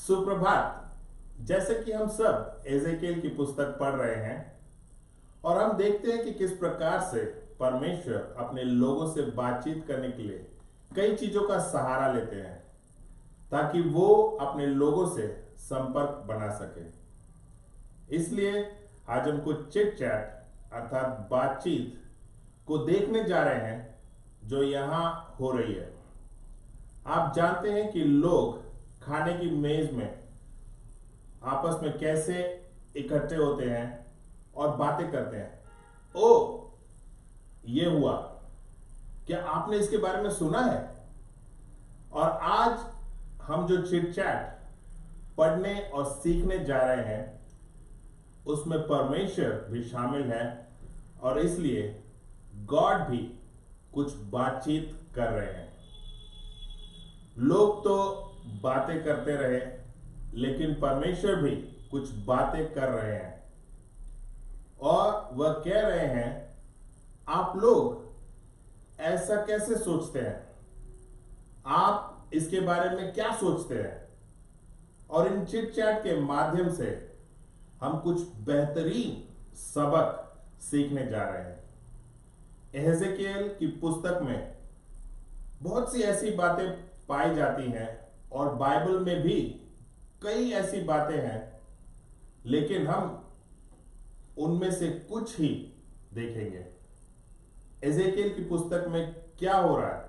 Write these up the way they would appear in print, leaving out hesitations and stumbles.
सुप्रभात। जैसे कि हम सब एजेकियल की पुस्तक पढ़ रहे हैं और हम देखते हैं कि किस प्रकार से परमेश्वर अपने लोगों से बातचीत करने के लिए कई चीजों का सहारा लेते हैं ताकि वो अपने लोगों से संपर्क बना सके। इसलिए आज हम कुछ चिट चैट अर्थात बातचीत को देखने जा रहे हैं जो यहां हो रही है। आप जानते हैं कि लोग खाने की मेज में आपस में कैसे इकट्ठे होते हैं और बातें करते हैं। ओ, ये हुआ, क्या आपने इसके बारे में सुना है? और आज हम जो चिट चैट पढ़ने और सीखने जा रहे हैं उसमें परमेश्वर भी शामिल है और इसलिए गॉड भी कुछ बातचीत कर रहे हैं। लोग तो बातें करते रहे लेकिन परमेश्वर भी कुछ बातें कर रहे हैं और वह कह रहे हैं, आप लोग ऐसा कैसे सोचते हैं? आप इसके बारे में क्या सोचते हैं? और इन चिट चैट के माध्यम से हम कुछ बेहतरीन सबक सीखने जा रहे हैं। एजेकियल की पुस्तक में बहुत सी ऐसी बातें पाई जाती हैं और बाइबल में भी कई ऐसी बातें हैं, लेकिन हम उनमें से कुछ ही देखेंगे। एजेकियल की पुस्तक में क्या हो रहा है?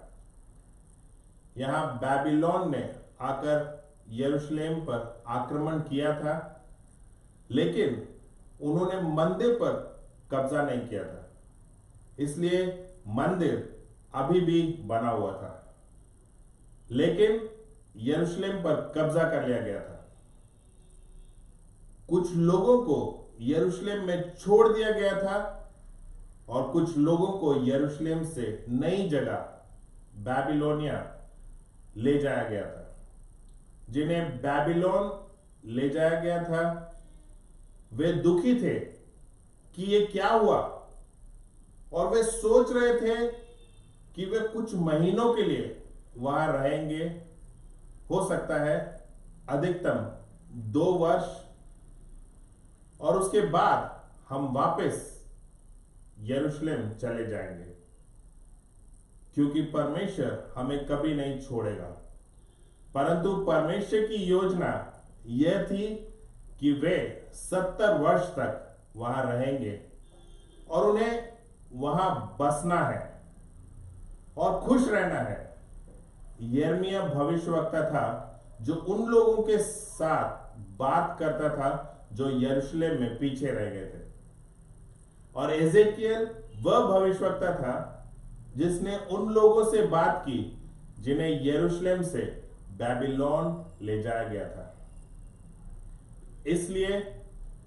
यहां बेबीलोन ने आकर यरूशलेम पर आक्रमण किया था, लेकिन उन्होंने मंदिर पर कब्जा नहीं किया था, इसलिए मंदिर अभी भी बना हुआ था, लेकिन यरूशलेम पर कब्जा कर लिया गया था। कुछ लोगों को यरूशलेम में छोड़ दिया गया था और कुछ लोगों को यरूशलेम से नई जगह बेबीलोनिया ले जाया गया था। जिन्हें बेबीलोन ले जाया गया था वे दुखी थे कि ये क्या हुआ और वे सोच रहे थे कि वे कुछ महीनों के लिए वहां रहेंगे, हो सकता है अधिकतम 2 वर्ष, और उसके बाद हम वापस यरूशलेम चले जाएंगे, क्योंकि परमेश्वर हमें कभी नहीं छोड़ेगा। परंतु परमेश्वर की योजना यह थी कि वे 70 वर्ष तक वहां रहेंगे और उन्हें वहां बसना है और खुश रहना है। यिर्मयाह भविष्यवक्ता था जो उन लोगों के साथ बात करता था जो यरूशलेम में पीछे रह गए थे, और एजेकियल वह भविष्यवक्ता था जिसने उन लोगों से बात की जिन्हें यरूशलेम से बेबीलोन ले जाया गया था। इसलिए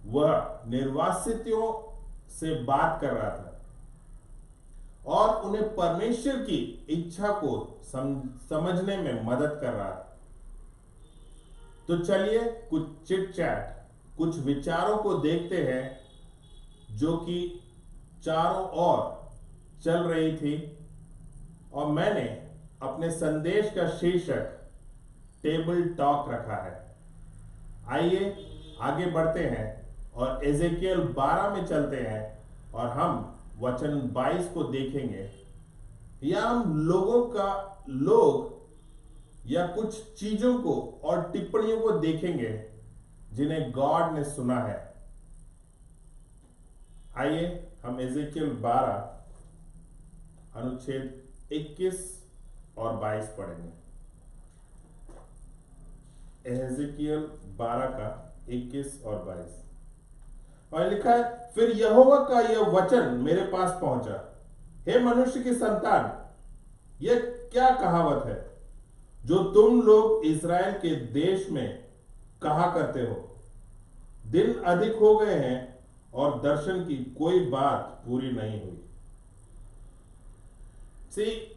वह निर्वासितों से बात कर रहा था और उन्हें परमेश्वर की इच्छा को समझने में मदद कर रहा था। तो चलिए कुछ चिट चैट, कुछ विचारों को देखते हैं जो कि चारों ओर चल रही थी, और मैंने अपने संदेश का शीर्षक टेबल टॉक रखा है। आइए आगे बढ़ते हैं और एजेकियल 12 में चलते हैं और हम वचन 22 को देखेंगे। या हम लोग या कुछ चीजों को और टिप्पणियों को देखेंगे जिन्हें गॉड ने सुना है। आइए हम एजेकियल 12 अनुच्छेद 21 और 22 पढ़ेंगे। एजेकियल 12 का 21 और 22, और लिखा है, फिर यहोवा का यह वचन मेरे पास पहुंचा, हे मनुष्य की संतान, यह क्या कहावत है जो तुम लोग इस्राएल के देश में कहा करते हो? दिन अधिक हो गए हैं और दर्शन की कोई बात पूरी नहीं हुई।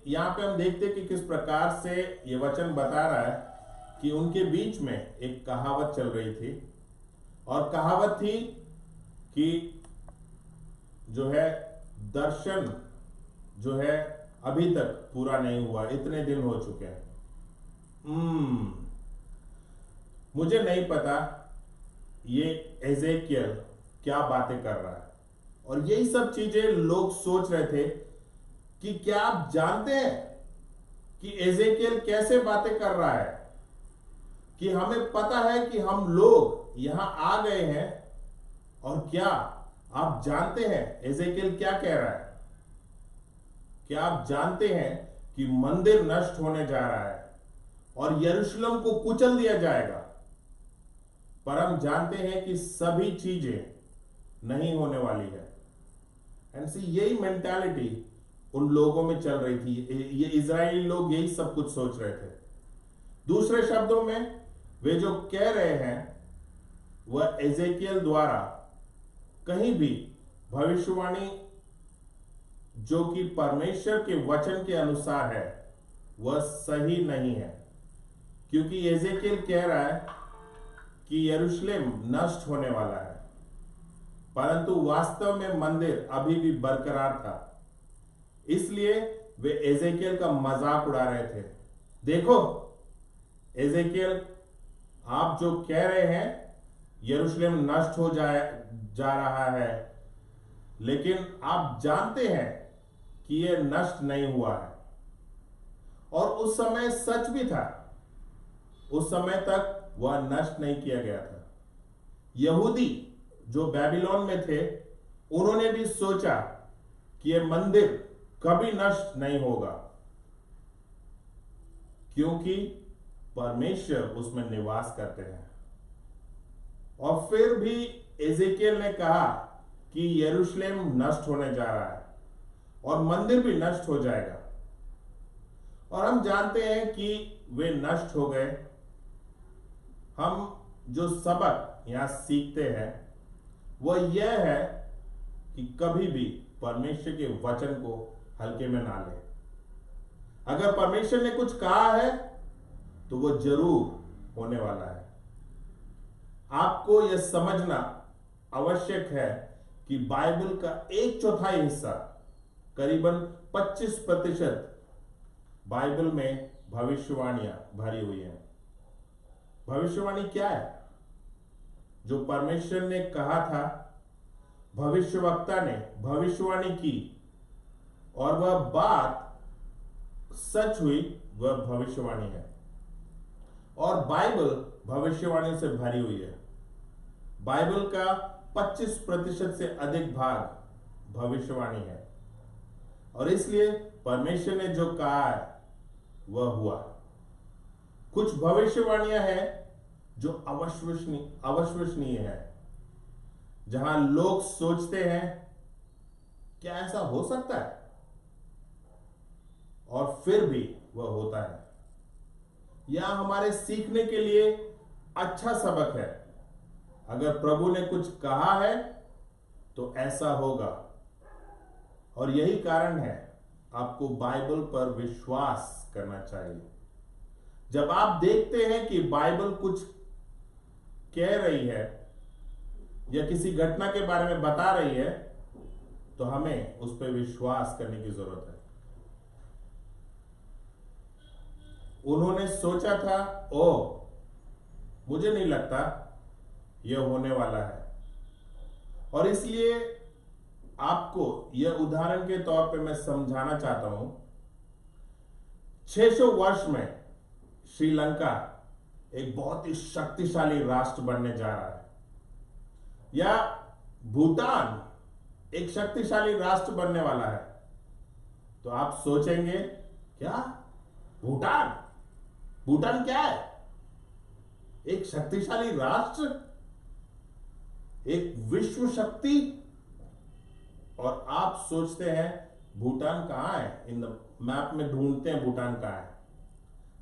यहां पे हम देखते हैं कि किस प्रकार से यह वचन बता रहा है कि उनके बीच में एक कहावत चल रही थी, और कहावत थी कि जो है दर्शन जो है अभी तक पूरा नहीं हुआ, इतने दिन हो चुके हैं। मुझे नहीं पता ये एजेकियल क्या बातें कर रहा है। और यही सब चीजें लोग सोच रहे थे कि क्या आप जानते हैं कि एजेकियल कैसे बातें कर रहा है, कि हमें पता है कि हम लोग यहां आ गए हैं। और क्या आप जानते हैं एजेकियल क्या कह रहा है? क्या आप जानते हैं कि मंदिर नष्ट होने जा रहा है और यरूशलेम को कुचल दिया जाएगा? पर हम जानते हैं कि सभी चीजें नहीं होने वाली है। एंड सी यही मेंटालिटी उन लोगों में चल रही थी। ये इजरायली लोग यही सब कुछ सोच रहे थे। दूसरे शब्दों में वे जो कह रहे हैं वह एजेकियल द्वारा कहीं भी भविष्यवाणी जो कि परमेश्वर के वचन के अनुसार है वह सही नहीं है। क्योंकि एजेकियल कह रहा है कि यरूशलेम नष्ट होने वाला है, परंतु वास्तव में मंदिर अभी भी बरकरार था। इसलिए वे एजेकियल का मजाक उड़ा रहे थे। देखो एजेकियल, आप जो कह रहे हैं यरूशलेम नष्ट हो जा रहा है, लेकिन आप जानते हैं कि यह नष्ट नहीं हुआ है। और उस समय सच भी था, उस समय तक वह नष्ट नहीं किया गया था। यहूदी जो बेबीलोन में थे उन्होंने भी सोचा कि यह मंदिर कभी नष्ट नहीं होगा, क्योंकि परमेश्वर उसमें निवास करते हैं। और फिर भी एजेकियल ने कहा कि यरूशलेम नष्ट होने जा रहा है और मंदिर भी नष्ट हो जाएगा। और हम जानते हैं कि वे नष्ट हो गए। हम जो सबक यहां सीखते हैं वह यह है कि कभी भी परमेश्वर के वचन को हल्के में ना लें। अगर परमेश्वर ने कुछ कहा है तो वह जरूर होने वाला है। आपको यह समझना आवश्यक है कि बाइबल का 1/4 हिस्सा, करीबन 25% बाइबल में भविष्यवाणियां भरी हुई हैं। भविष्यवाणी क्या है? जो परमेश्वर ने कहा था, भविष्यवक्ता ने भविष्यवाणी की और वह बात सच हुई, वह भविष्यवाणी है। और बाइबल भविष्यवाणी से भरी हुई है। बाइबल का 25% से अधिक भाग भविष्यवाणी है। और इसलिए परमेश्वर ने जो कहा है वह हुआ। कुछ भविष्यवाणियां हैं जो अविश्वसनीय है, जहां लोग सोचते हैं क्या ऐसा हो सकता है, और फिर भी वह होता है। यह हमारे सीखने के लिए अच्छा सबक है। अगर प्रभु ने कुछ कहा है तो ऐसा होगा। और यही कारण है आपको बाइबल पर विश्वास करना चाहिए। जब आप देखते हैं कि बाइबल कुछ कह रही है या किसी घटना के बारे में बता रही है, तो हमें उस पर विश्वास करने की जरूरत है। उन्होंने सोचा था, मुझे नहीं लगता यह होने वाला है। और इसलिए आपको यह उदाहरण के तौर पे मैं समझाना चाहता हूं। 600 वर्ष में श्रीलंका एक बहुत ही शक्तिशाली राष्ट्र बनने जा रहा है, या भूटान एक शक्तिशाली राष्ट्र बनने वाला है। तो आप सोचेंगे, क्या भूटान भूटान क्या है? एक शक्तिशाली राष्ट्र, एक विश्व शक्ति। और आप सोचते हैं भूटान कहां है? इन मैप में ढूंढते हैं भूटान कहां है।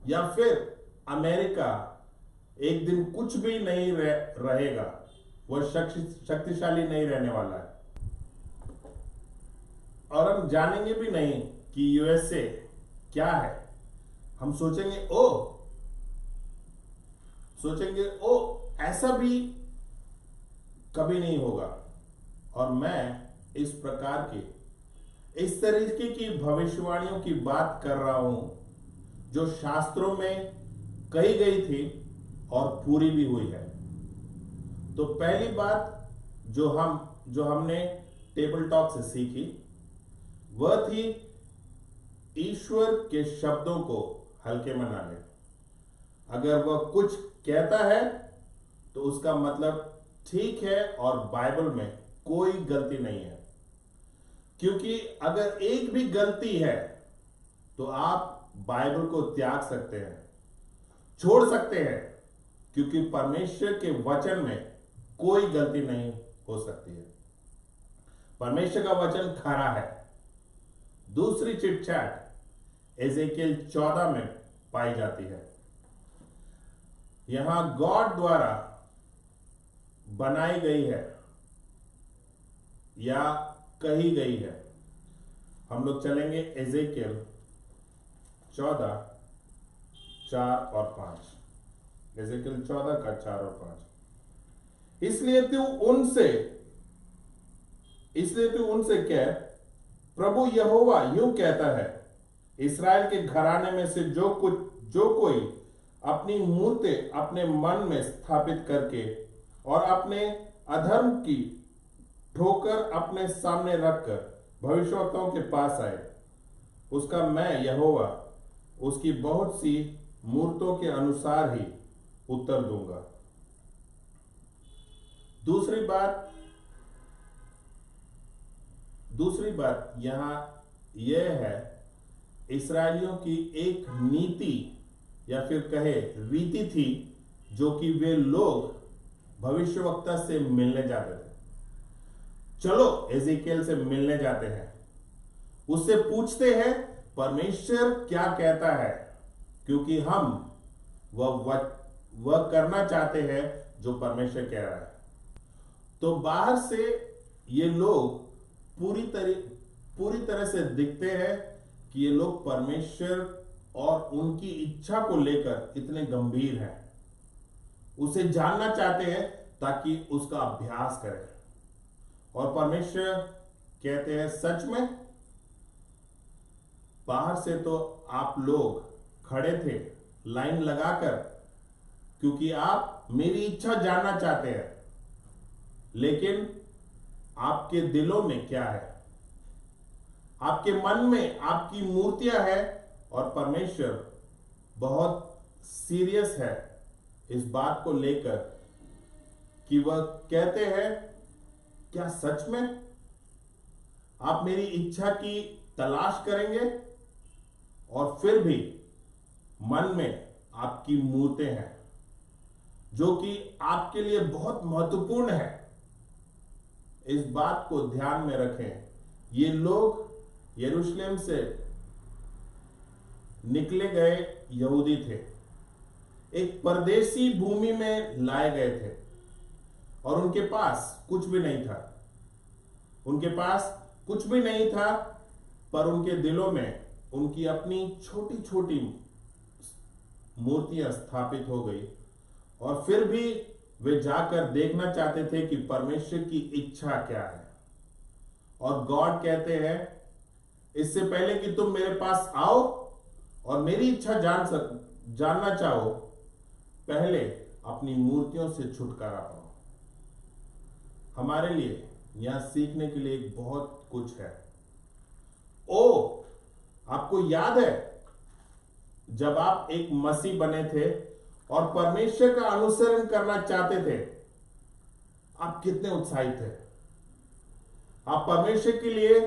या फिर अमेरिका एक दिन कुछ भी नहीं रहेगा, वह शक्तिशाली नहीं रहने वाला है। और हम जानेंगे भी नहीं कि यूएसए क्या है। हम सोचेंगे ऐसा भी कभी नहीं होगा। और मैं इस तरीके की भविष्यवाणियों की बात कर रहा हूं जो शास्त्रों में कही गई थी और पूरी भी हुई है। तो पहली बात जो हमने टेबल टॉक से सीखी वह थी ईश्वर के शब्दों को हल्के में ना लें। अगर वह कुछ कहता है तो उसका मतलब ठीक है और बाइबल में कोई गलती नहीं है, क्योंकि अगर एक भी गलती है तो आप बाइबल को त्याग सकते हैं, छोड़ सकते हैं, क्योंकि परमेश्वर के वचन में कोई गलती नहीं हो सकती है। परमेश्वर का वचन खरा है। दूसरी चिटचैट एजेकियल 14 में पाई जाती है। यहां गॉड द्वारा बनाई गई है या कही गई है। हम लोग चलेंगे एजेकियल 14 4 और 5। एजेकियल 14 का 4 और 5। इसलिए तू उनसे कह, प्रभु यहोवा यूं कहता है, इस्राएल के घराने में से जो कोई अपनी मूर्तें अपने मन में स्थापित करके और अपने अधर्म की ठोकर अपने सामने रखकर भविष्यवक्ताओं के पास आए, उसका मैं यहोवा उसकी बहुत सी मूर्तों के अनुसार ही उत्तर दूंगा। दूसरी बात यहां यह है, इस्राएलियों की एक नीति या फिर कहे रीति थी, जो कि वे लोग भविष्यवक्ता से मिलने जाते थे। चलो एजेकियल से मिलने जाते हैं, उससे पूछते हैं परमेश्वर क्या कहता है, क्योंकि हम वह करना चाहते हैं जो परमेश्वर कह रहा है। तो बाहर से ये लोग पूरी तरह से दिखते हैं कि ये लोग परमेश्वर और उनकी इच्छा को लेकर इतने गंभीर हैं, उसे जानना चाहते हैं ताकि उसका अभ्यास करें। और परमेश्वर कहते हैं सच में बाहर से तो आप लोग खड़े थे लाइन लगाकर, क्योंकि आप मेरी इच्छा जानना चाहते हैं, लेकिन आपके दिलों में क्या है, आपके मन में आपकी मूर्तियां हैं। और परमेश्वर बहुत सीरियस है इस बात को लेकर कि वह कहते हैं, क्या सच में आप मेरी इच्छा की तलाश करेंगे और फिर भी मन में आपकी मूर्तें हैं जो कि आपके लिए बहुत महत्वपूर्ण है। इस बात को ध्यान में रखें। ये लोग यरूशलेम से निकले गए यहूदी थे, एक परदेसी भूमि में लाए गए थे और उनके पास कुछ भी नहीं था। पर उनके दिलों में उनकी अपनी छोटी छोटी मूर्तियां स्थापित हो गई और फिर भी वे जाकर देखना चाहते थे कि परमेश्वर की इच्छा क्या है। और गॉड कहते हैं, इससे पहले कि तुम मेरे पास आओ और मेरी इच्छा जानना चाहो, पहले अपनी मूर्तियों से छुटकारा पाओ। हमारे लिए यहां सीखने के लिए बहुत कुछ है। आपको याद है जब आप एक मसीह बने थे और परमेश्वर का अनुसरण करना चाहते थे, आप कितने उत्साहित थे। आप परमेश्वर के लिए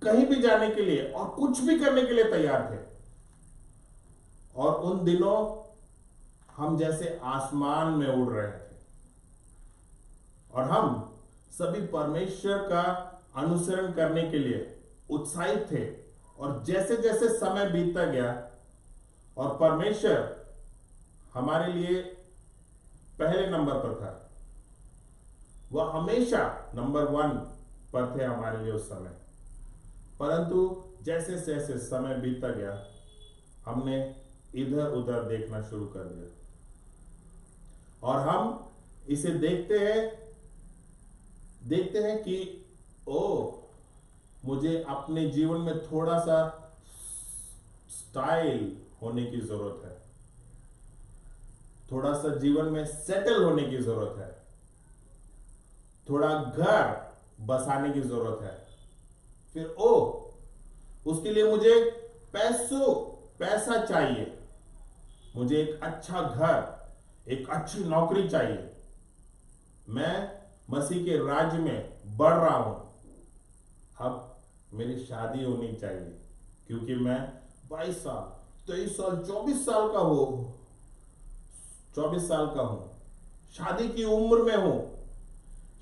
कहीं भी जाने के लिए और कुछ भी करने के लिए तैयार थे। और उन दिनों हम जैसे आसमान में उड़ रहे थे और हम सभी परमेश्वर का अनुसरण करने के लिए उत्साहित थे। और जैसे जैसे समय बीतता गया और परमेश्वर हमारे लिए पहले नंबर पर था, वह हमेशा नंबर 1 पर थे हमारे लिए उस समय। परंतु जैसे जैसे समय बीतता गया, हमने इधर उधर देखना शुरू कर दिया और हम इसे देखते हैं कि मुझे अपने जीवन में थोड़ा सा स्टाइल होने की जरूरत है, थोड़ा सा जीवन में सेटल होने की जरूरत है, थोड़ा घर बसाने की जरूरत है। फिर उसके लिए मुझे पैसा चाहिए, मुझे एक अच्छा घर, एक अच्छी नौकरी चाहिए, मैं मसीह के राज्य में बढ़ रहा हूं, अब मेरी शादी होनी चाहिए, क्योंकि मैं 22 साल 23 साल 24 साल का हूं, 24 साल का हूं, शादी की उम्र में हूं।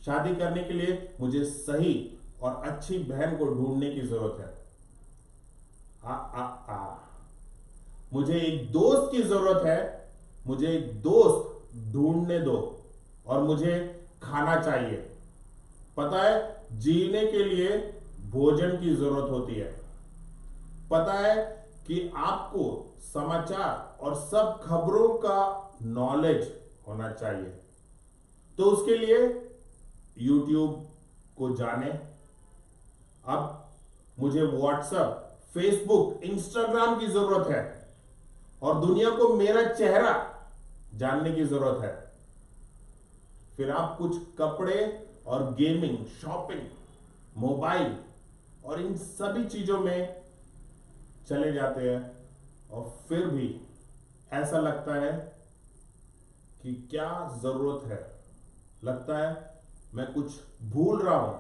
शादी करने के लिए मुझे सही और अच्छी बहन को ढूंढने की जरूरत है। मुझे एक दोस्त की जरूरत है, मुझे एक दोस्त ढूंढने दो, और मुझे खाना चाहिए। पता है, जीने के लिए भोजन की जरूरत होती है। पता है कि आपको समाचार और सब खबरों का नॉलेज होना चाहिए, तो उसके लिए YouTube को जाने। अब मुझे व्हाट्सएप, फेसबुक, इंस्टाग्राम की जरूरत है, और दुनिया को मेरा चेहरा जानने की जरूरत है। फिर आप कुछ कपड़े और गेमिंग, शॉपिंग, मोबाइल और इन सभी चीजों में चले जाते हैं, और फिर भी ऐसा लगता है कि क्या जरूरत है, लगता है मैं कुछ भूल रहा हूं।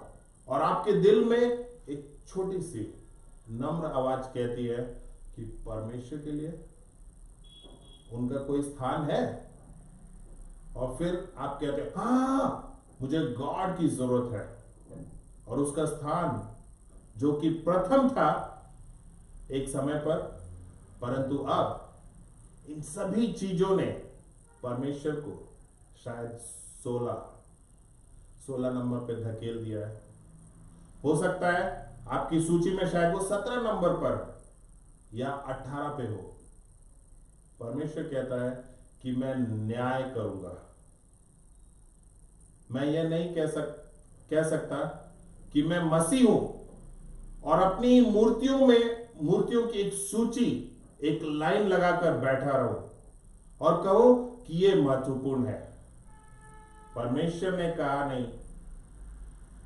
और आपके दिल में एक छोटी सी नम्र आवाज कहती है कि परमेश्वर के लिए उनका कोई स्थान है। और फिर आप कहते हैं, हाँ, मुझे गॉड की जरूरत है, और उसका स्थान जो कि प्रथम था एक समय पर, परंतु अब इन सभी चीजों ने परमेश्वर को शायद 16 नंबर पे धकेल दिया है। हो सकता है आपकी सूची में शायद वो 17 नंबर पर या 18 पे हो। परमेश्वर कहता है कि मैं न्याय करूंगा। मैं यह नहीं कह सकता कि मैं मसीह हूं और अपनी मूर्तियों की एक सूची, एक लाइन लगाकर बैठा रहूं और कहूं कि यह महत्वपूर्ण है। परमेश्वर ने कहा नहीं,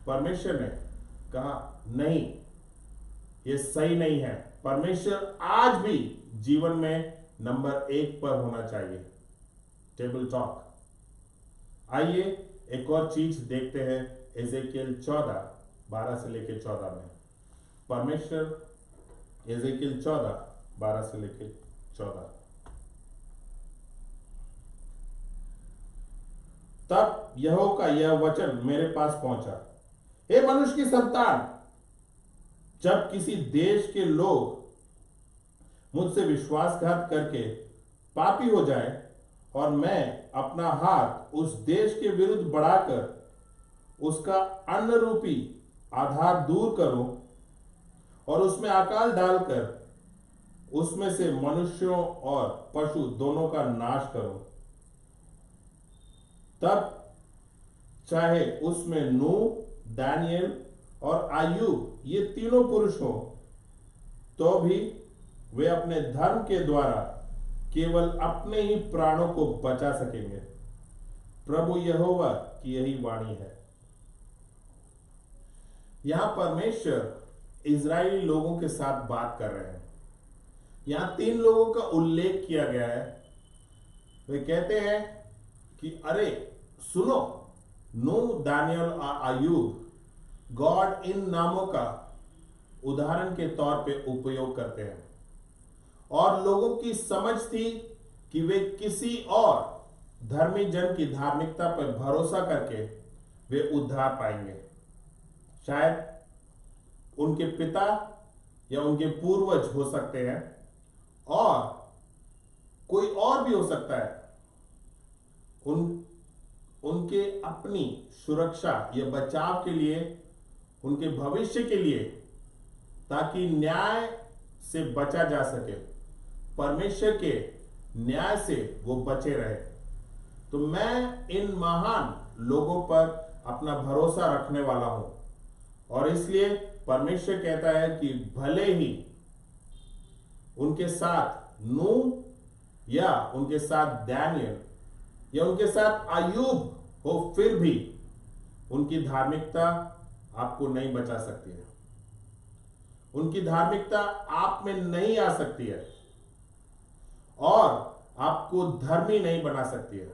परमेश्वर ने कहा नहीं, यह सही नहीं है। परमेश्वर आज भी जीवन में नंबर 1 पर होना चाहिए। Table talk. आइए एक और चीज देखते हैं एजेकियल 14:12 से लेकर 14 में। परमेश्वर एजेकियल 14:12 से लेकर 14। तब यहोवा का यह वचन मेरे पास पहुंचा, हे मनुष्य की संतान, जब किसी देश के लोग मुझसे विश्वासघात करके पापी हो जाए और मैं अपना हाथ उस देश के विरुद्ध बढ़ाकर उसका अन्न रूपी आधार दूर करूं और उसमें अकाल डालकर उसमें से मनुष्यों और पशु दोनों का नाश करूं, तब चाहे उसमें नूह, दानियल और अय्यूब ये तीनों पुरुष हो, तो भी वे अपने धर्म के द्वारा केवल अपने ही प्राणों को बचा सकेंगे। प्रभु यहोवा की यही वाणी है। यहां परमेश्वर इजरायली लोगों के साथ बात कर रहे हैं। यहां 3 लोगों का उल्लेख किया गया है। वे कहते हैं कि अरे सुनो, नूह, दानियल और अय्यूब गॉड इन नामों का उदाहरण के तौर पे उपयोग करते हैं, और लोगों की समझ थी कि वे किसी और धर्मी जन की धार्मिकता पर भरोसा करके वे उद्धार पाएंगे। शायद उनके पिता या उनके पूर्वज हो सकते हैं, और कोई और भी हो सकता है। उनके अपनी सुरक्षा या बचाव के लिए, उनके भविष्य के लिए, ताकि न्याय से बचा जा सके, परमेश्वर के न्याय से वो बचे रहे। तो मैं इन महान लोगों पर अपना भरोसा रखने वाला हूं, और इसलिए परमेश्वर कहता है कि भले ही उनके साथ नूह या उनके साथ दानियल या उनके साथ अय्यूब हो, फिर भी उनकी धार्मिकता आपको नहीं बचा सकती है। उनकी धार्मिकता आप में नहीं आ सकती है और आपको धर्मी नहीं बना सकती है।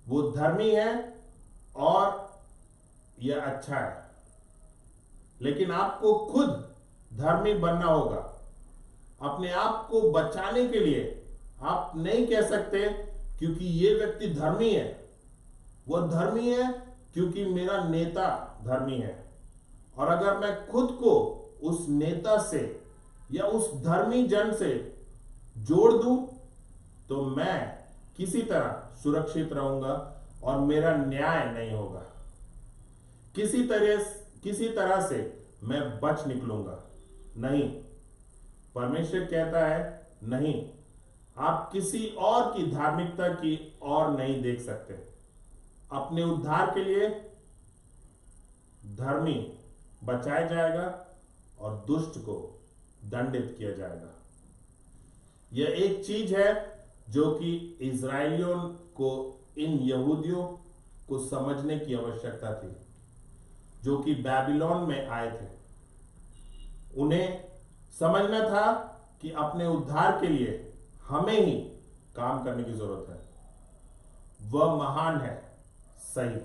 वो धर्मी है और यह अच्छा है, लेकिन आपको खुद धर्मी बनना होगा। अपने आप को बचाने के लिए आप नहीं कह सकते क्योंकि ये व्यक्ति धर्मी है, वह धर्मी है क्योंकि मेरा नेता धर्मी है। और अगर मैं खुद को उस नेता से या उस धर्मी जन से जोड़ दूं तो मैं किसी तरह सुरक्षित रहूंगा और मेरा न्याय नहीं होगा। किसी तरह से मैं बच निकलूंगा। नहीं, परमेश्वर कहता है नहीं, आप किसी और की धार्मिकता की ओर नहीं देख सकते। अपने उद्धार के लिए धर्मी बचाया जाएगा और दुष्ट को दंडित किया जाएगा। यह एक चीज है जो कि इजरायलियों को, इन यहूदियों को समझने की आवश्यकता थी, जो कि बैबिलोन में आए थे। उन्हें समझना था कि अपने उद्धार के लिए हमें ही काम करने की जरूरत है। वह महान है, सही,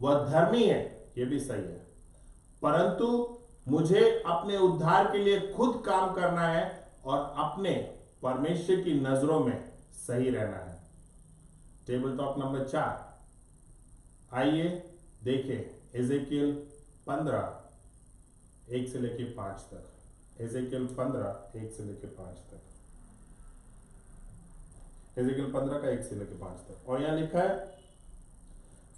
वह धर्मी है, यह भी सही है, परंतु मुझे अपने उद्धार के लिए खुद काम करना है और अपने परमेश्वर की नजरों में सही रहना है। टेबल टॉक नंबर 4, आइए देखें एजेकियल 15 1 से लेकर 5 तक। एजेकियल 15 1 से लेकर 5 तक। एजेकियल 15 का 1 से लेकर 5 तक। और यहां लिखा है,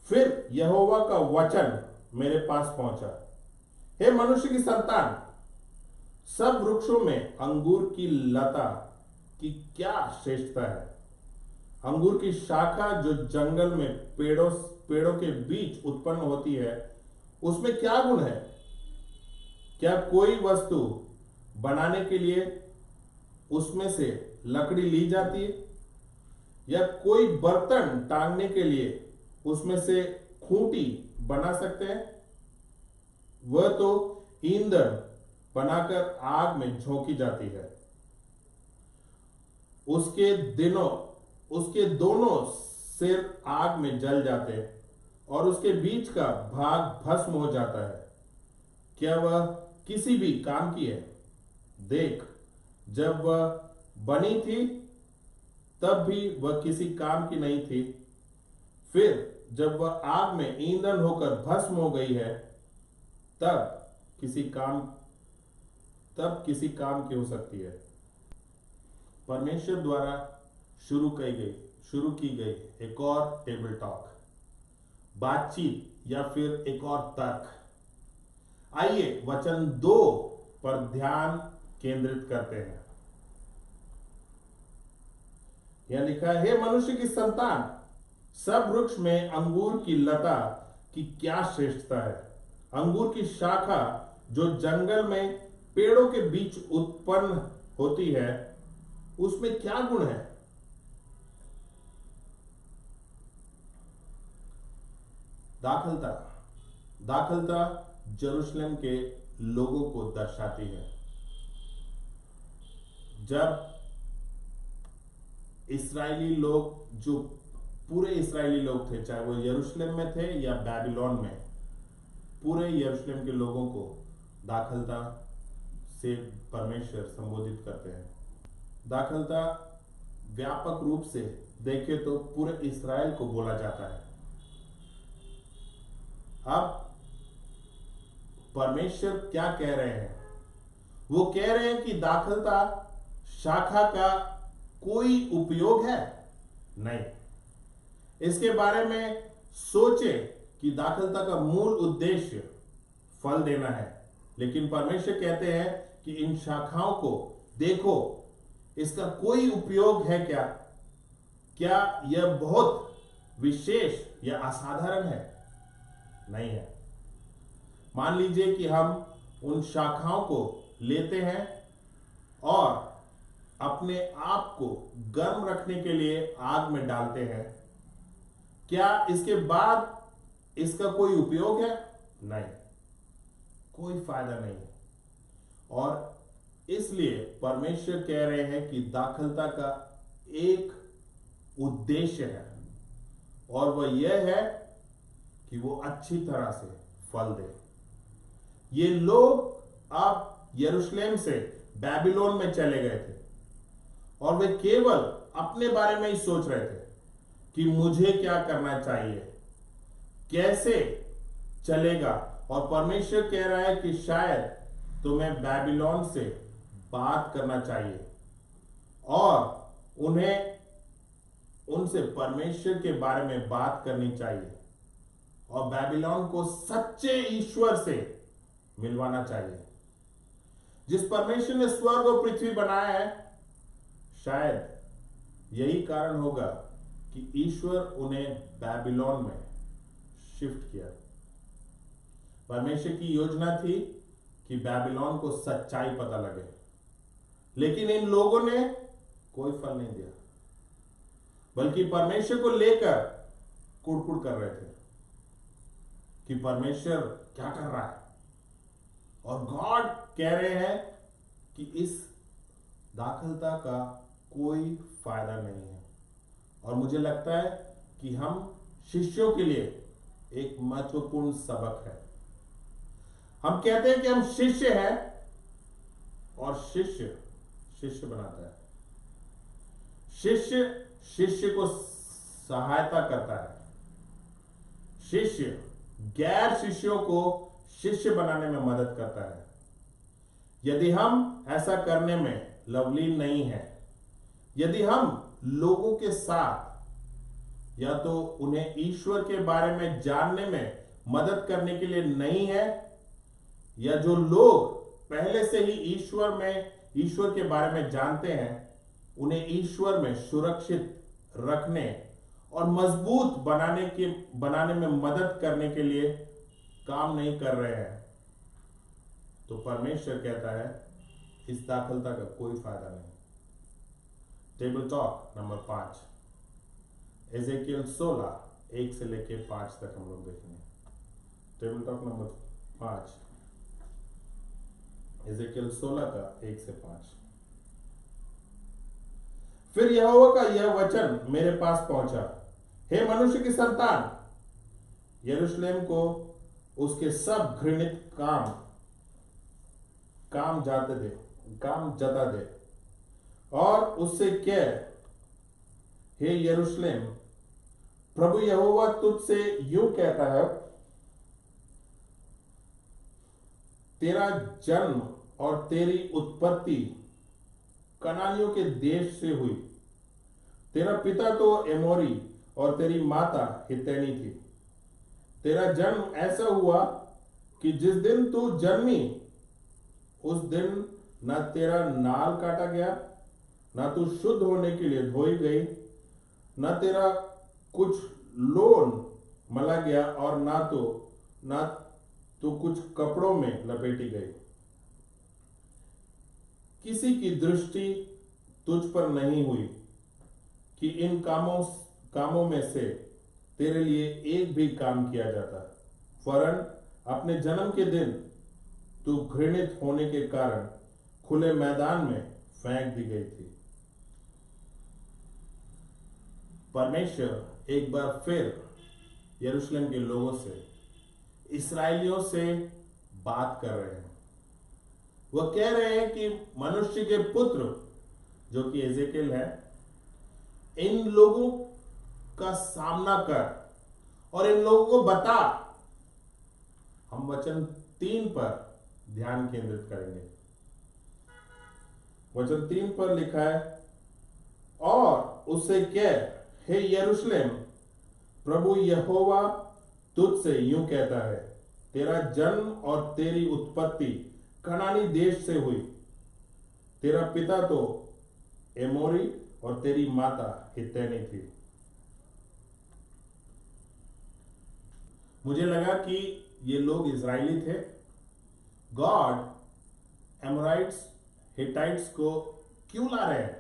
फिर यहोवा का वचन मेरे पास पहुंचा, हे मनुष्य की संतान, सब वृक्षों में अंगूर की लता की क्या श्रेष्ठता है। अंगूर की शाखा जो जंगल में पेड़ों के बीच उत्पन्न होती है, उसमें क्या गुण है। क्या कोई वस्तु बनाने के लिए उसमें से लकड़ी ली जाती है, या कोई बर्तन टांगने के लिए उसमें से खूंटी बना सकते हैं। वह तो ईंधन बनाकर आग में झोंकी जाती है। उसके दोनों सिर आग में जल जाते हैं और उसके बीच का भाग भस्म हो जाता है। क्या वह किसी भी काम की है। देख, जब वह बनी थी तब भी वह किसी काम की नहीं थी, फिर जब वह आग में ईंधन होकर भस्म हो गई है तब किसी काम की हो सकती है। परमेश्वर द्वारा शुरू की गई एक और टेबल टॉक, बातचीत या फिर एक और तर्क। आइए वचन 2 पर ध्यान केंद्रित करते हैं। यह लिखा है, हे मनुष्य की संतान, सब वृक्ष में अंगूर की लता की क्या श्रेष्ठता है। अंगूर की शाखा जो जंगल में पेड़ों के बीच उत्पन्न होती है, उसमें क्या गुण है। दाखलता यरूशलेम के लोगों को दर्शाती है। जब इस्राएली लोग, जो पूरे इस्राएली लोग थे, चाहे वो यरूशलेम में थे या बैबिलोन में, पूरे यरूशलेम के लोगों को दाखलता से परमेश्वर संबोधित करते हैं। दाखलता व्यापक रूप से देखे तो पूरे इस्राएल को बोला जाता है। अब परमेश्वर क्या कह रहे हैं। वो कह रहे हैं कि दाखलता शाखा का कोई उपयोग है नहीं। इसके बारे में सोचे कि दाखलता का मूल उद्देश्य फल देना है, लेकिन परमेश्वर कहते हैं कि इन शाखाओं को देखो, इसका कोई उपयोग है क्या। क्या यह बहुत विशेष या असाधारण है। नहीं है। मान लीजिए कि हम उन शाखाओं को लेते हैं और अपने आप को गर्म रखने के लिए आग में डालते हैं, क्या इसके बाद इसका कोई उपयोग है? नहीं, कोई फायदा नहीं है। और इसलिए परमेश्वर कह रहे हैं कि दाखलता का एक उद्देश्य है, और वह यह है कि वो अच्छी तरह से फल दे। ये लोग अब यरूशलेम से बैबिलोन में चले गए थे, और वे केवल अपने बारे में ही सोच रहे थे कि मुझे क्या करना चाहिए, कैसे चलेगा। और परमेश्वर कह रहा है कि शायद तुम्हें बैबिलोन से बात करना चाहिए और उन्हें उनसे परमेश्वर के बारे में बात करनी चाहिए, और बैबिलोन को सच्चे ईश्वर से मिलवाना चाहिए। जिस परमेश्वर ने स्वर्ग और पृथ्वी बनाया है, शायद यही कारण होगा कि ईश्वर उन्हें बैबिलोन में शिफ्ट किया। परमेश्वर की योजना थी कि बैबिलोन को सच्चाई पता लगे, लेकिन इन लोगों ने कोई फल नहीं दिया, बल्कि परमेश्वर को लेकर कुड़कुड़ कर रहे थे कि परमेश्वर क्या कर रहा है। और गॉड कह रहे हैं कि इस दाखलता का कोई फायदा नहीं है। और मुझे लगता है कि हम शिष्यों के लिए एक महत्वपूर्ण सबक है। हम कहते हैं कि हम शिष्य हैं, और शिष्य शिष्य बनाता है। शिष्य शिष्य को सहायता करता है। शिष्य गैर शिष्यों को शिष्य बनाने में मदद करता है। यदि हम ऐसा करने में लवलीन नहीं है, यदि हम लोगों के साथ या तो उन्हें ईश्वर के बारे में जानने में मदद करने के लिए नहीं है, या जो लोग पहले से ही ईश्वर के बारे में जानते हैं, उन्हें ईश्वर में सुरक्षित रखने और मजबूत बनाने में मदद करने के लिए काम नहीं कर रहे हैं, तो परमेश्वर कहता है इस दाखलता का कोई फायदा नहीं। टेबल टॉक नंबर 5, एजेकियल 16 1 से लेके 5 तक हम लोग देखेंगे। टेबल टॉक नंबर 5, एजेकियल 16 का 1 से 5। फिर यहोवा का यह वचन मेरे पास पहुंचा, हे मनुष्य की संतान, यरूशलेम को उसके सब घृणित काम जता दे, और उससे कह, हे यरूशलेम, प्रभु यहोवा तुझसे यूं कहता है, तेरा जन्म और तेरी उत्पत्ति कनानियों के देश से हुई। तेरा पिता तो एमोरी और तेरी माता हित्तैनी थी। तेरा जन्म ऐसा हुआ कि जिस दिन तू जन्मी उस दिन न तेरा नाल काटा गया, न तू शुद्ध होने के लिए धोई गई, न तेरा कुछ लोन मला गया, और न तो कुछ कपड़ों में लपेटी गई। किसी की दृष्टि तुझ पर नहीं हुई कि इन कामों में से तेरे लिए एक भी काम किया जाता, वरन अपने जन्म के दिन तू घृणित होने के कारण खुले मैदान में फेंक दी गई थी। परमेश्वर एक बार फिर यरूशलेम के लोगों से, इस्राएलियों से बात कर रहे हैं। वह कह रहे हैं कि मनुष्य के पुत्र, जो कि एजेकियल है, इन लोगों का सामना कर और इन लोगों को बता। हम वचन 3 पर ध्यान केंद्रित करेंगे। वचन 3 पर लिखा है, और उससे कह, हे यरूशलेम, प्रभु यहोवा तुझसे यूं कहता है, तेरा जन्म और तेरी उत्पत्ति कनानी देश से हुई। तेरा पिता तो एमोरी और तेरी माता हित्तैनी थी। मुझे लगा कि ये लोग इजरायली थे। गॉड एमोराइट्स, हिटाइट्स को क्यों ला रहे हैं?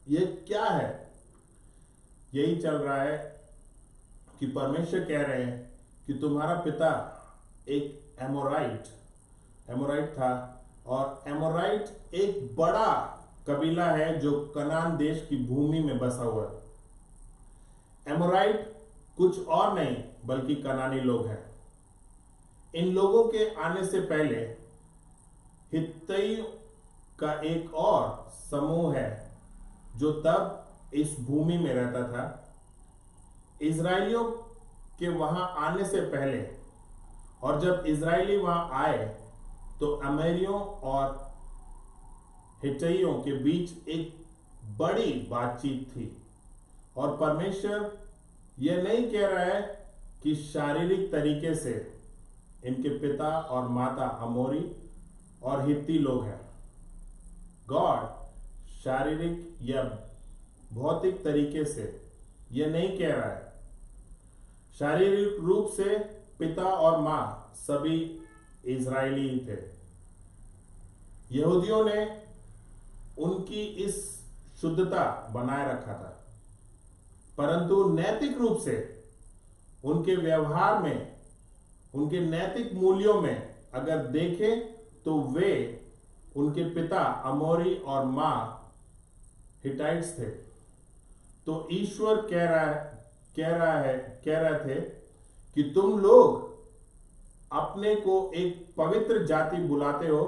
ये क्या है? यही चल रहा है कि परमेश्वर कह रहे हैं कि तुम्हारा पिता एक एमोराइट था, और एमोराइट एक बड़ा कबीला है जो कनान देश की भूमि में बसा हुआ है। एमोराइट कुछ और नहीं बल्कि कनानी लोग हैं। इन लोगों के आने से पहले हित्तियों का एक और समूह है जो तब इस भूमि में रहता था। इजराइलियों के वहां आने से पहले, और जब इजरायली वहां आए तो अमेरियों और हित्तियों के बीच एक बड़ी बातचीत थी। और परमेश्वर यह नहीं कह रहा है कि शारीरिक तरीके से इनके पिता और माता अमोरी और हित्ती लोग हैं। गॉड शारीरिक या भौतिक तरीके से यह नहीं कह रहा है। शारीरिक रूप से पिता और मां सभी इजरायली ही थे। यहूदियों ने उनकी इस शुद्धता बनाए रखा था, परंतु नैतिक रूप से उनके व्यवहार में, उनके नैतिक मूल्यों में अगर देखें तो वे, उनके पिता अमोरी और मां हिटाइट्स थे। तो ईश्वर कह रहे थे कि तुम लोग अपने को एक पवित्र जाति बुलाते हो,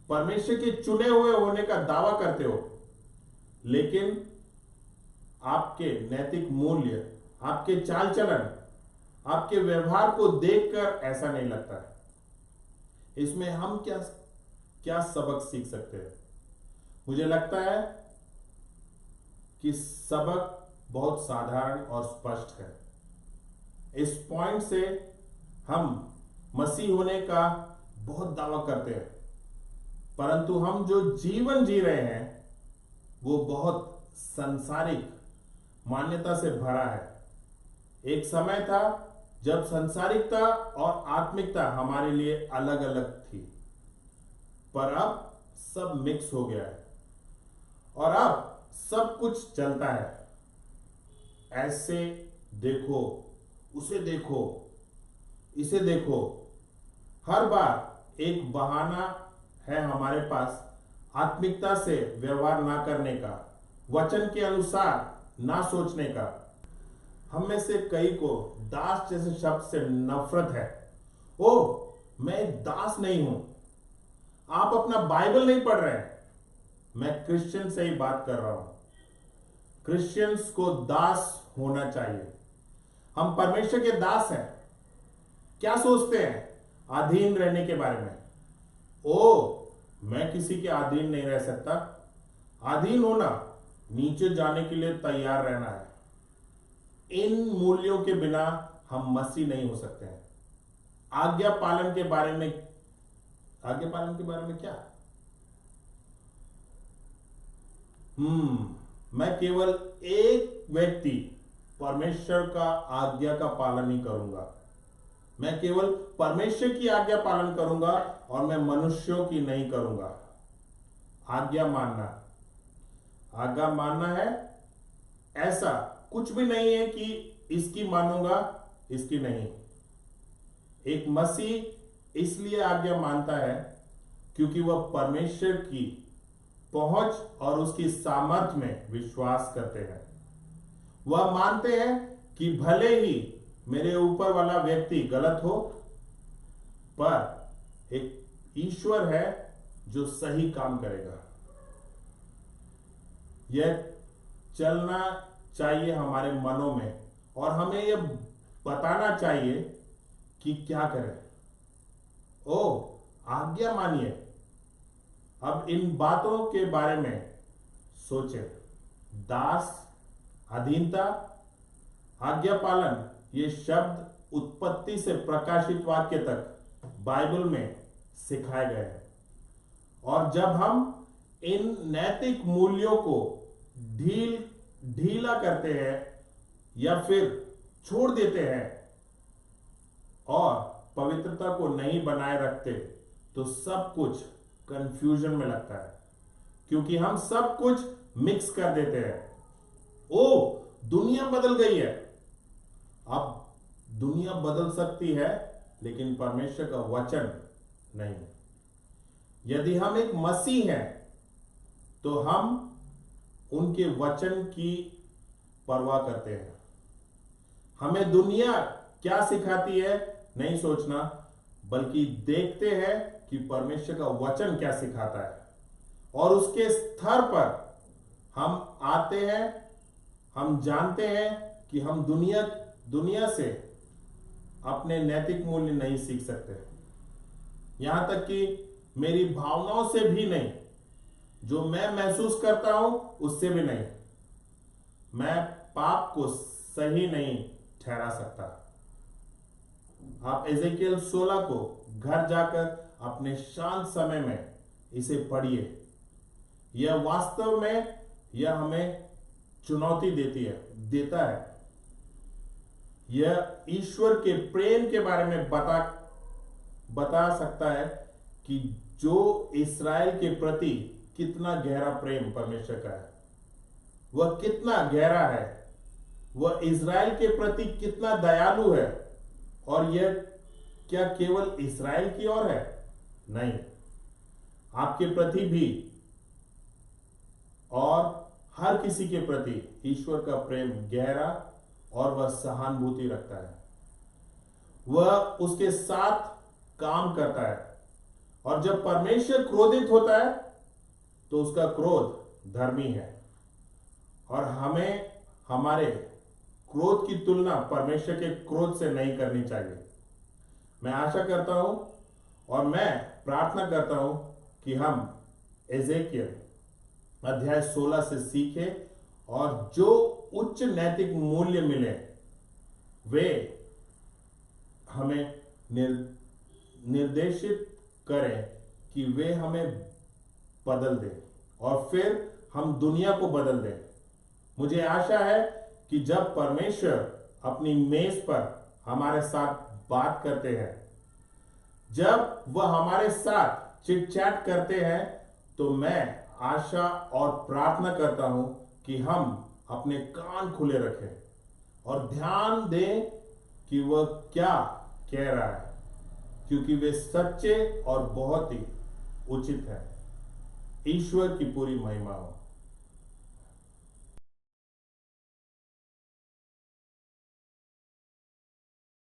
परमेश्वर के चुने हुए होने का दावा करते हो, लेकिन आपके नैतिक मूल्य, आपके चाल चलन, आपके व्यवहार को देखकर ऐसा नहीं लगता है। इसमें हम क्या सबक सीख सकते हैं? मुझे लगता है कि सबक बहुत साधारण और स्पष्ट है। इस पॉइंट से हम मसीह होने का बहुत दावा करते हैं, परंतु हम जो जीवन जी रहे हैं वो बहुत सांसारिक मान्यता से भरा है। एक समय था जब सांसारिकता और आत्मिकता हमारे लिए अलग अलग थी, पर अब सब मिक्स हो गया है और अब सब कुछ चलता है। ऐसे देखो, उसे देखो, इसे देखो, हर बार एक बहाना है हमारे पास आत्मिकता से व्यवहार ना करने का, वचन के अनुसार ना सोचने का। हम में से कई को दास जैसे शब्द से नफरत है। ओ, मैं एक दास नहीं हूं। आप अपना बाइबल नहीं पढ़ रहे हैं। मैं क्रिश्चियन से ही बात कर रहा हूं। क्रिश्चियंस को दास होना चाहिए। हम परमेश्वर के दास हैं। क्या सोचते हैं अधीन रहने के बारे में? ओ, मैं किसी के अधीन नहीं रह सकता। अधीन होना नीचे जाने के लिए तैयार रहना है। इन मूल्यों के बिना हम मसीह नहीं हो सकते हैं। आज्ञा पालन के बारे में क्या? मैं केवल एक व्यक्ति परमेश्वर का आज्ञा का पालन ही करूंगा। मैं केवल परमेश्वर की आज्ञा पालन करूंगा और मैं मनुष्यों की नहीं करूंगा। आज्ञा मानना है, ऐसा कुछ भी नहीं है कि इसकी मानूंगा, इसकी नहीं। एक मसीह इसलिए आज्ञा मानता है क्योंकि वह परमेश्वर की पहुंच और उसकी सामर्थ्य में विश्वास करते हैं। वह मानते हैं कि भले ही मेरे ऊपर वाला व्यक्ति गलत हो, पर एक ईश्वर है जो सही काम करेगा। यह चलना चाहिए हमारे मनों में और हमें यह बताना चाहिए कि क्या करें। ओ, आज्ञा मानिए। अब इन बातों के बारे में सोचें। दास, अधीनता, आज्ञा पालन, ये शब्द उत्पत्ति से प्रकाशित वाक्य तक बाइबल में सिखाए गए हैं। और जब हम इन नैतिक मूल्यों को ढीला करते हैं या फिर छोड़ देते हैं और पवित्रता को नहीं बनाए रखते, तो सब कुछ कंफ्यूजन में लगता है। क्योंकि हम सब कुछ मिक्स कर देते हैं। ओ, दुनिया बदल गई है। अब दुनिया बदल सकती है, लेकिन परमेश्वर का वचन नहीं। यदि हम एक मसीह हैं, तो हम उनके वचन की परवाह करते हैं। हमें दुनिया क्या सिखाती है नहीं सोचना, बल्कि देखते हैं कि परमेश्वर का वचन क्या सिखाता है, और उसके स्तर पर हम आते हैं। हम जानते हैं कि हम दुनिया से अपने नैतिक मूल्य नहीं सीख सकते, यहां तक कि मेरी भावनाओं से भी नहीं, जो मैं महसूस करता हूं उससे भी नहीं। मैं पाप को सही नहीं ठहरा सकता। आप एजेकियल 16 को घर जाकर अपने शांत समय में इसे पढ़िए। यह वास्तव में यह हमें चुनौती देता है। यह ईश्वर के प्रेम के बारे में बता सकता है कि जो इस्राएल के प्रति कितना गहरा प्रेम परमेश्वर का है, वह कितना गहरा है, वह इस्राएल के प्रति कितना दयालु है। और यह क्या केवल इस्राएल की ओर है? नहीं, आपके प्रति भी और हर किसी के प्रति ईश्वर का प्रेम गहरा, और वह सहानुभूति रखता है। वह उसके साथ काम करता है, और जब परमेश्वर क्रोधित होता है तो उसका क्रोध धर्मी है, और हमें हमारे क्रोध की तुलना परमेश्वर के क्रोध से नहीं करनी चाहिए। मैं आशा करता हूं और मैं प्रार्थना करता हूं कि हम एजेकियल अध्याय 16 से सीखें, और जो उच्च नैतिक मूल्य मिले वे हमें निर्देशित करें कि वे हमें बदल दें, और फिर हम दुनिया को बदल दें। मुझे आशा है कि जब परमेश्वर अपनी मेज पर हमारे साथ बात करते हैं, जब वह हमारे साथ चिट चैट करते हैं, तो मैं आशा और प्रार्थना करता हूं कि हम अपने कान खुले रखें और ध्यान दें कि वह क्या कह रहा है, क्योंकि वे सच्चे और बहुत ही उचित है। ईश्वर की पूरी महिमा हो।